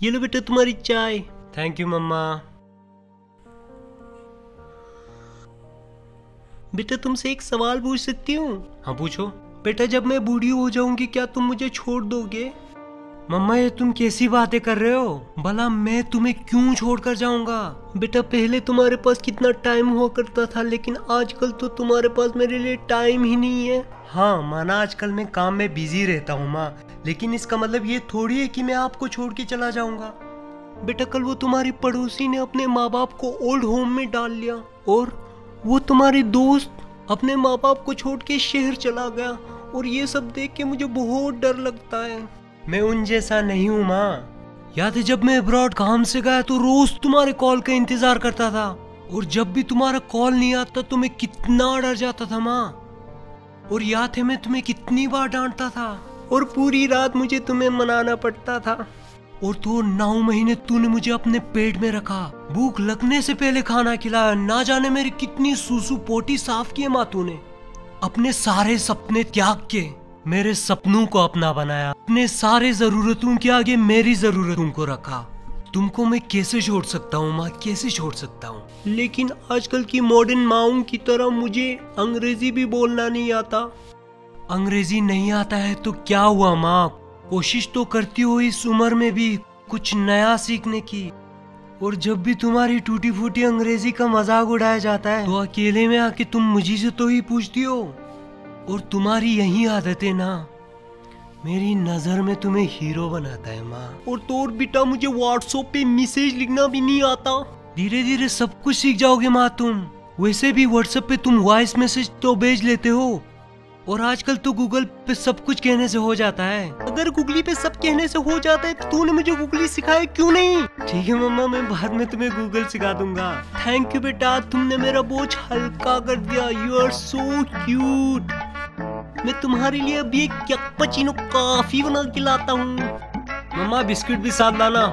ये लो बेटा तुम्हारी चाय। थैंक यू मम्मा। बेटा तुमसे एक सवाल पूछ सकती हूँ? हाँ पूछो। बेटा जब मैं बूढ़ी हो जाऊंगी क्या तुम मुझे छोड़ दोगे? मम्मा ये तुम कैसी बातें कर रहे हो? भला मैं तुम्हें क्यों छोड़कर जाऊंगा? बेटा पहले तुम्हारे पास कितना टाइम हुआ करता था, लेकिन आजकल तो तुम्हारे पास मेरे लिए टाइम ही नहीं है। हाँ माना आजकल मैं काम में बिजी रहता हूँ माँ, लेकिन इसका मतलब ये थोड़ी है कि मैं आपको छोड़ के चला जाऊंगा। बेटा कल वो तुम्हारी पड़ोसी ने अपने माँ बाप को ओल्ड होम में डाल लिया, और वो तुम्हारे दोस्त अपने माँ बाप को छोड़ के शहर चला गया, और ये सब देख के मुझे बहुत डर लगता है। मैं उन जैसा नहीं हूँ माँ। याद है जब मैं अब्रॉड काम से गया तो रोज तुम्हारे कॉल का इंतजार करता था, और जब भी तुम्हारा कॉल नहीं आता तो मैं कितना डर जाता था माँ। और याद है मैं तुम्हें कितनी बार डांटता था, और पूरी रात मुझे तुम्हें मनाना पड़ता था। और तो 9 महीने तूने मुझे अपने पेट में रखा, भूख लगने से पहले खाना खिलाया, ना जाने मेरी कितनी सूसू पोटी साफ किए माँ तूने। अपने सारे सपने त्याग के मेरे सपनों को अपना बनाया, अपने सारे जरूरतों के आगे मेरी जरूरतों को रखा। तुमको मैं कैसे छोड़ सकता हूँ माँ, कैसे छोड़ सकता हूँ? लेकिन आजकल की मॉडर्न माँओं की तरह मुझे अंग्रेजी भी बोलना नहीं आता। अंग्रेजी नहीं आता है तो क्या हुआ माँ, कोशिश तो करती हो इस उम्र में भी कुछ नया सीखने की। और जब भी तुम्हारी टूटी फूटी अंग्रेजी का मजाक उड़ाया जाता है तो अकेले में आके तुम मुझे से तो ही पूछती हो। और तुम्हारी यही आदत है ना, मेरी नजर में तुम्हें हीरो बनाता है माँ। और तो और बेटा मुझे व्हाट्सएप पे मैसेज लिखना भी नहीं आता। धीरे धीरे सब कुछ सीख जाओगे माँ तुम। वैसे भी व्हाट्सएप पे तुम वॉइस मैसेज तो भेज लेते हो, और आजकल तो गूगल पे सब कुछ कहने से हो जाता है। अगर गूगली पे सब कहने से हो जाता है तो तूने मुझे गूगली सिखाया क्यों नहीं? ठीक है मम्मा, मैं बाद में तुम्हें गूगल सिखा दूंगा। थैंक यू बेटा, तुमने मेरा बोझ हल्का कर दिया। You are so cute. मैं तुम्हारे लिए अभी एक कैप्पुचिनो कॉफी बना के लाता हूँ। मम्मा बिस्किट भी साथ लाना।